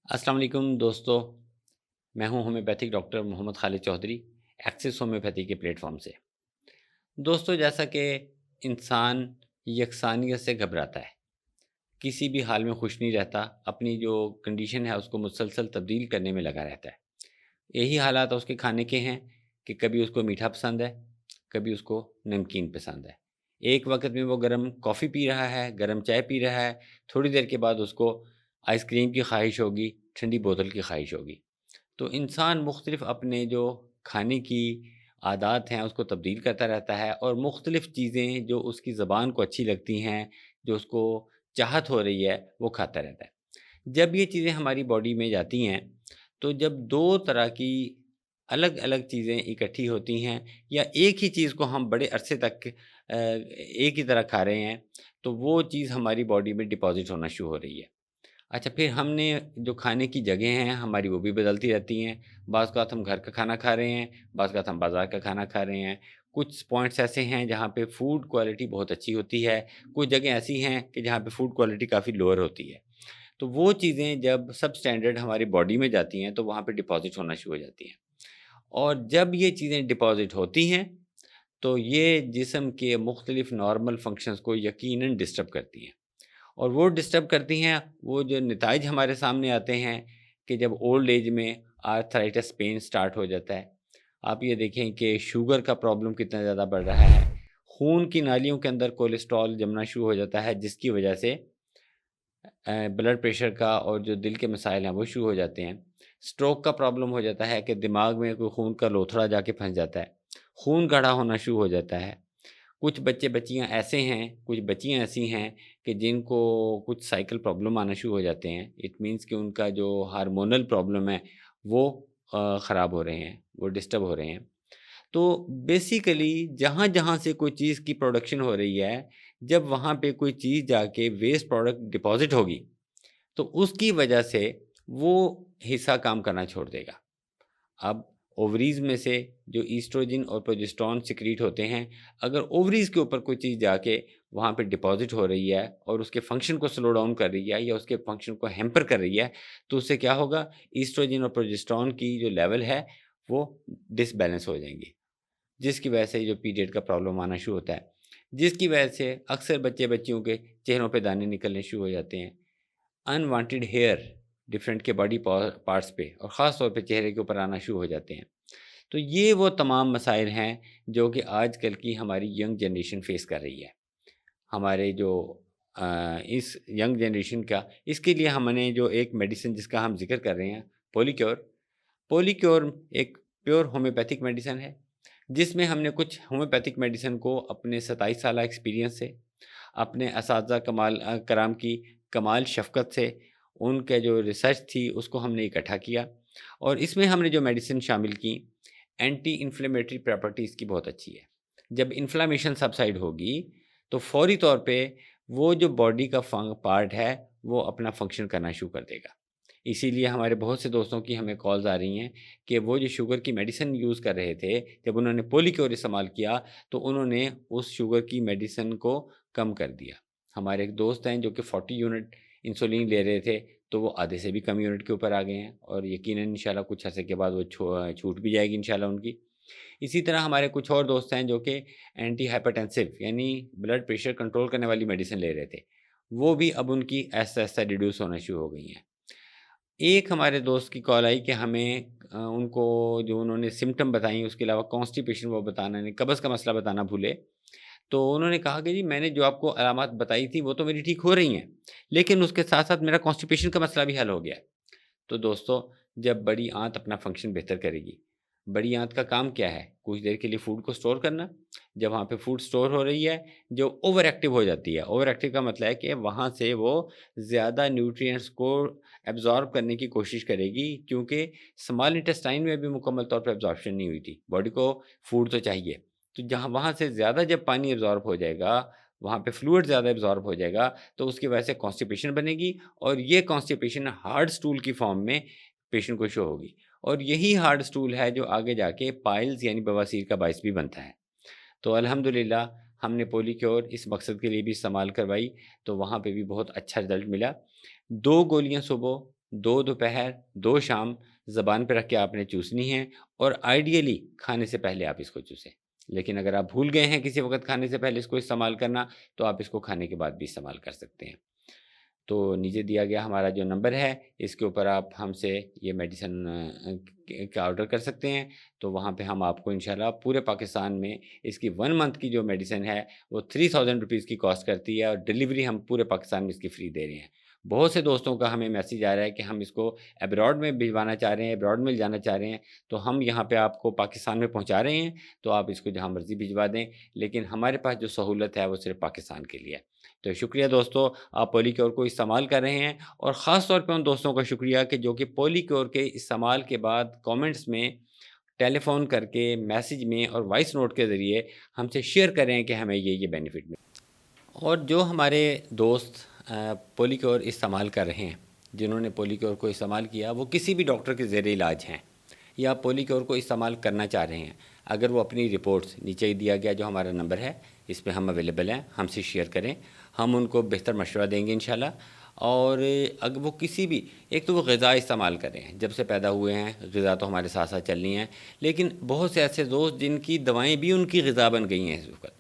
السلام علیکم دوستو، میں ہوں ہومیوپیتھک ڈاکٹر محمد خالد چودھری ایکسس ہومیوپیتھی کے پلیٹ فارم سے۔ دوستو، جیسا کہ انسان یکسانیت سے گھبراتا ہے، کسی بھی حال میں خوش نہیں رہتا، اپنی جو کنڈیشن ہے اس کو مسلسل تبدیل کرنے میں لگا رہتا ہے۔ یہی حالات اس کے کھانے کے ہیں کہ کبھی اس کو میٹھا پسند ہے، کبھی اس کو نمکین پسند ہے۔ ایک وقت میں وہ گرم کافی پی رہا ہے، گرم چائے پی رہا ہے، تھوڑی دیر کے بعد اس کو آئس کریم کی خواہش ہوگی، ٹھنڈی بوتل کی خواہش ہوگی۔ تو انسان مختلف اپنے جو کھانے کی عادات ہیں اس کو تبدیل کرتا رہتا ہے، اور مختلف چیزیں جو اس کی زبان کو اچھی لگتی ہیں، جو اس کو چاہت ہو رہی ہے، وہ کھاتا رہتا ہے۔ جب یہ چیزیں ہماری باڈی میں جاتی ہیں تو جب دو طرح کی الگ الگ چیزیں اکٹھی ہوتی ہیں، یا ایک ہی چیز کو ہم بڑے عرصے تک ایک ہی طرح کھا رہے ہیں، تو وہ چیز ہماری باڈی میں ڈپازٹ ہونا شروع ہو رہی ہے۔ اچھا، پھر ہم نے جو کھانے کی جگہیں ہیں ہماری وہ بھی بدلتی رہتی ہیں۔ بعض اوقات ہم گھر کا کھانا کھا رہے ہیں، بعض اوقات ہم بازار کا کھانا کھا رہے ہیں۔ کچھ پوائنٹس ایسے ہیں جہاں پہ فوڈ کوالٹی بہت اچھی ہوتی ہے، کچھ جگہیں ایسی ہیں کہ جہاں پہ فوڈ کوالٹی کافی لوور ہوتی ہے۔ تو وہ چیزیں جب سب اسٹینڈرڈ ہماری باڈی میں جاتی ہیں تو وہاں پہ ڈپازٹ ہونا شروع ہو جاتی ہیں، اور جب یہ چیزیں ڈپازٹ ہوتی ہیں تو یہ جسم کے مختلف نارمل فنکشنز کو یقیناً ڈسٹرب کرتی ہیں، اور وہ ڈسٹرب کرتی ہیں۔ وہ جو نتائج ہمارے سامنے آتے ہیں کہ جب اولڈ ایج میں آرتھرائٹس پین سٹارٹ ہو جاتا ہے، آپ یہ دیکھیں کہ شوگر کا پرابلم کتنا زیادہ بڑھ رہا ہے، خون کی نالیوں کے اندر کولیسٹرول جمنا شروع ہو جاتا ہے، جس کی وجہ سے بلڈ پریشر کا اور جو دل کے مسائل ہیں وہ شروع ہو جاتے ہیں۔ سٹروک کا پرابلم ہو جاتا ہے کہ دماغ میں کوئی خون کا لوتھڑا جا کے پھنس جاتا ہے، خون گاڑھا ہونا شروع ہو جاتا ہے۔ کچھ بچیاں ایسے ہیں، کچھ بچیاں ایسی ہیں کہ جن کو کچھ سائیکل پرابلم آنا شروع ہو جاتے ہیں۔ اٹ مینس کہ ان کا جو ہارمونل پرابلم ہے وہ خراب ہو رہے ہیں، وہ ڈسٹرب ہو رہے ہیں۔ تو بیسیکلی جہاں جہاں سے کوئی چیز کی پروڈکشن ہو رہی ہے، جب وہاں پہ کوئی چیز جا کے ویسٹ پروڈکٹ ڈپازٹ ہوگی تو اس کی وجہ سے وہ حصہ کام کرنا چھوڑ دے گا۔ اب اووریز میں سے جو ایسٹروجن اور پروجسٹرون سیکریٹ ہوتے ہیں، اگر اووریز کے اوپر کوئی چیز جا کے وہاں پہ ڈپازٹ ہو رہی ہے اور اس کے فنکشن کو سلو ڈاؤن کر رہی ہے یا اس کے فنکشن کو ہیمپر کر رہی ہے، تو اس سے کیا ہوگا؟ ایسٹروجن اور پروجسٹرون کی جو لیول ہے وہ ڈس بیلنس ہو جائیں گی، جس کی وجہ سے جو پیریڈ کا پرابلم آنا شروع ہوتا ہے، جس کی وجہ سے اکثر بچیوں کے چہروں پہ دانے نکلنے شروع ہو جاتے ہیں، انوانٹیڈ ہیئر ڈفرینٹ کے باڈی پارٹس پہ اور خاص طور پہ چہرے کے اوپر آنا شروع ہو جاتے ہیں۔ تو یہ وہ تمام مسائل ہیں جو کہ آج کل کی ہماری ینگ جنریشن فیس کر رہی ہے۔ ہمارے جو اس ینگ جنریشن کا، اس کے لیے ہم نے جو ایک میڈیسن جس کا ہم ذکر کر رہے ہیں، پولیکیور ایک پیور ہومیوپیتھک میڈیسن ہے، جس میں ہم نے کچھ ہومیوپیتھک میڈیسن کو اپنے 27 سالہ ایکسپیرینس سے، اپنے اساتذہ کرام کی کمال شفقت سے، ان کے جو ریسرچ تھی اس کو ہم نے اکٹھا کیا، اور اس میں ہم نے جو میڈیسن شامل کی، اینٹی انفلیمیٹری پراپرٹیز کی بہت اچھی ہے۔ جب انفلامیشن سبسائڈ ہوگی تو فوری طور پہ وہ جو باڈی کا پارٹ ہے وہ اپنا فنکشن کرنا شروع کر دے گا۔ اسی لیے ہمارے بہت سے دوستوں کی ہمیں کالز آ رہی ہیں کہ وہ جو شوگر کی میڈیسن یوز کر رہے تھے، جب انہوں نے پولیکیور استعمال کیا تو انہوں نے اس شوگر کی میڈیسن کو کم کر دیا۔ ہمارے ایک دوست ہیں جو کہ 40 یونٹ انسولین لے رہے تھے، تو وہ آدھے سے بھی کم یونٹ کے اوپر آ گئے ہیں، اور یقیناً انشاءاللہ کچھ عرصے کے بعد وہ چھوٹ بھی جائے گی انشاءاللہ ان کی۔ اسی طرح ہمارے کچھ اور دوست ہیں جو کہ اینٹی ہائپرٹینسو یعنی بلڈ پریشر کنٹرول کرنے والی میڈیسن لے رہے تھے، وہ بھی اب ان کی ایسا ایسا ریڈیوس ہونا شروع ہو گئی ہیں۔ ایک ہمارے دوست کی کال آئی کہ ہمیں ان کو جو انہوں نے سمٹم بتائیں، اس کے علاوہ کانسٹیپیشن وہ بتانا نہیں، قبض کا مسئلہ بتانا بھولے، تو انہوں نے کہا کہ جی میں نے جو آپ کو علامات بتائی تھی وہ تو میری ٹھیک ہو رہی ہیں، لیکن اس کے ساتھ ساتھ میرا کانسٹیپیشن کا مسئلہ بھی حل ہو گیا ہے۔ تو دوستو، جب بڑی آنت اپنا فنکشن بہتر کرے گی، بڑی آنت کا کام کیا ہے؟ کچھ دیر کے لیے فوڈ کو سٹور کرنا۔ جب وہاں پہ فوڈ سٹور ہو رہی ہے، جو اوور ایکٹیو ہو جاتی ہے، اوور ایکٹیو کا مطلب ہے کہ وہاں سے وہ زیادہ نیوٹرینٹس کو ایبزارب کرنے کی کوشش کرے گی، کیونکہ اسمال انٹسٹائن میں بھی مکمل طور پہ ایبزارپشن نہیں ہوئی تھی، باڈی کو فوڈ تو چاہیے، تو جہاں وہاں سے زیادہ جب پانی ایبزارب ہو جائے گا، وہاں پہ فلوئڈ زیادہ ایبزارب ہو جائے گا، تو اس کی وجہ سے کانسٹیپیشن بنے گی، اور یہ کانسٹیپیشن ہارڈ سٹول کی فارم میں پیشنٹ کو شو ہوگی، اور یہی ہارڈ سٹول ہے جو آگے جا کے پائلز یعنی بواسیر کا باعث بھی بنتا ہے۔ تو الحمدللہ ہم نے پولیکیور اس مقصد کے لیے بھی استعمال کروائی، تو وہاں پہ بھی بہت اچھا رزلٹ ملا۔ 2 گولیاں صبح 2 دوپہر 2 شام زبان پہ رکھ کے آپ نے چوسنی ہے، اور آئیڈیلی کھانے سے پہلے آپ اس کو چوسیں۔ لیکن اگر آپ بھول گئے ہیں کسی وقت کھانے سے پہلے اس کو استعمال کرنا، تو آپ اس کو کھانے کے بعد بھی استعمال کر سکتے ہیں۔ تو نیچے دیا گیا ہمارا جو نمبر ہے، اس کے اوپر آپ ہم سے یہ میڈیسن کا آرڈر کر سکتے ہیں۔ تو وہاں پہ ہم آپ کو انشاءاللہ پورے پاکستان میں اس کی 1 منتھ کی جو میڈیسن ہے وہ 3000 روپیز کی کاسٹ کرتی ہے، اور ڈیلیوری ہم پورے پاکستان میں اس کی فری دے رہے ہیں۔ بہت سے دوستوں کا ہمیں میسیج آ رہا ہے کہ ہم اس کو ابراڈ میں بھجوانا چاہ رہے ہیں، ابراڈ میں جانا چاہ رہے ہیں، تو ہم یہاں پہ آپ کو پاکستان میں پہنچا رہے ہیں، تو آپ اس کو جہاں مرضی بھجوا دیں، لیکن ہمارے پاس جو سہولت ہے وہ صرف پاکستان کے لیے ہے۔ تو شکریہ دوستو، آپ پولی کیور کو استعمال کر رہے ہیں، اور خاص طور پہ ان دوستوں کا شکریہ کہ جو کہ پولی کیور کے استعمال کے بعد کامنٹس میں ٹیلی فون کر کے، میسیج میں اور وائس نوٹ کے ذریعے ہم سے شیئر کر رہے ہیں کہ ہمیں یہ بینیفٹ ملے۔ اور جو ہمارے دوست پولی کیور استعمال کر رہے ہیں، جنہوں نے پولی کیور کو استعمال کیا، وہ کسی بھی ڈاکٹر کے زیر علاج ہیں یا پولی کیور کو استعمال کرنا چاہ رہے ہیں، اگر وہ اپنی رپورٹس نیچے دیا گیا جو ہمارا نمبر ہے، اس پہ ہم اویلیبل ہیں، ہم سے شیئر کریں، ہم ان کو بہتر مشورہ دیں گے انشاءاللہ۔ اور اگر وہ کسی بھی، ایک تو وہ غذا استعمال کریں، جب سے پیدا ہوئے ہیں غذا تو ہمارے ساتھ ساتھ چلنی ہیں، لیکن بہت سے ایسے دوست جن کی دوائیں بھی ان کی غذا بن گئی ہیں، اس وقت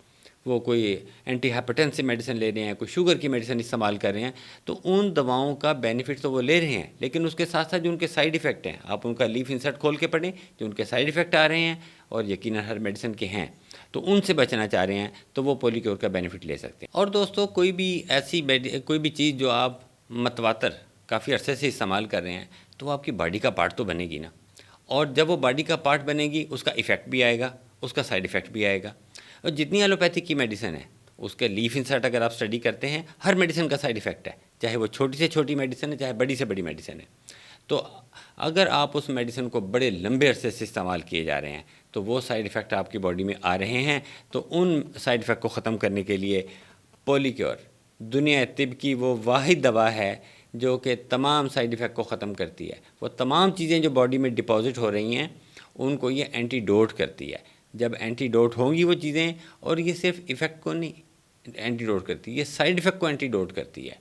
وہ کوئی اینٹی ہیپاٹائٹس میڈیسن لے رہے ہیں، کوئی شوگر کی میڈیسن استعمال کر رہے ہیں، تو ان دواؤں کا بینیفٹ تو وہ لے رہے ہیں، لیکن اس کے ساتھ ساتھ جو ان کے سائیڈ ایفیکٹ ہیں، آپ ان کا لیف انسرٹ کھول کے پڑھیں، جو ان کے سائیڈ ایفیکٹ آ رہے ہیں، اور یقیناً ہر میڈیسن کے ہیں، تو ان سے بچنا چاہ رہے ہیں، تو وہ پولی کیور کا بینیفٹ لے سکتے ہیں۔ اور دوستو، کوئی بھی چیز جو آپ متواتر کافی عرصے سے استعمال کر رہے ہیں، تو وہ آپ کی باڈی کا پارٹ تو بنے گی نا، اور جب وہ باڈی کا پارٹ بنے گی، اس کا ایفیکٹ بھی آئے گا، اس کا سائیڈ ایفیکٹ بھی آئے گا۔ اور جتنی ایلوپیتھک کی میڈیسن ہے، اس کے لیف انسرٹ اگر آپ اسٹڈی کرتے ہیں، ہر میڈیسن کا سائیڈ ایفیکٹ ہے، چاہے وہ چھوٹی سے چھوٹی میڈیسن ہے، چاہے بڑی سے بڑی میڈیسن ہے۔ تو اگر آپ اس میڈیسن کو بڑے لمبے عرصے سے استعمال کیے جا رہے ہیں، تو وہ سائیڈ ایفیکٹ آپ کی باڈی میں آ رہے ہیں، تو ان سائیڈ ایفیکٹ کو ختم کرنے کے لیے پولی کیور دنیا طب کی وہ واحد دوا ہے جو کہ تمام سائیڈ ایفیکٹ کو ختم کرتی ہے۔ وہ تمام چیزیں جو باڈی میں ڈپازٹ ہو رہی ہیں، ان کو یہ اینٹی ڈوٹ کرتی ہے۔ جب اینٹی ڈوٹ ہوں گی وہ چیزیں، اور یہ صرف ایفیکٹ کو نہیں اینٹی ڈوٹ کرتی، یہ سائیڈ ایفیکٹ کو اینٹی ڈوٹ کرتی ہے۔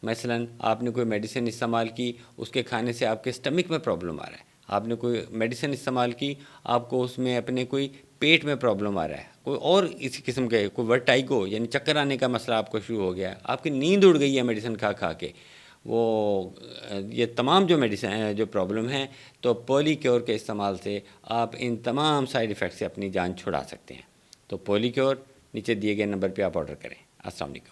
مثلاً آپ نے کوئی میڈیسن استعمال کی، اس کے کھانے سے آپ کے اسٹمک میں پرابلم آ رہا ہے، آپ نے کوئی میڈیسن استعمال کی، آپ کو اس میں اپنے کوئی پیٹ میں پرابلم آ رہا ہے، کوئی اور اسی قسم کے کوئی ورٹائگو یعنی چکر آنے کا مسئلہ آپ کو شروع ہو گیا ہے، آپ کی نیند اڑ گئی ہے میڈیسن کھا کھا کے، یہ تمام جو میڈیسن جو پرابلم ہیں، تو پولی کیور کے استعمال سے آپ ان تمام سائیڈ ایفیکٹ سے اپنی جان چھڑا سکتے ہیں۔ تو پولی کیور نیچے دیے گئے نمبر پہ آپ آرڈر کریں۔ السلام علیکم۔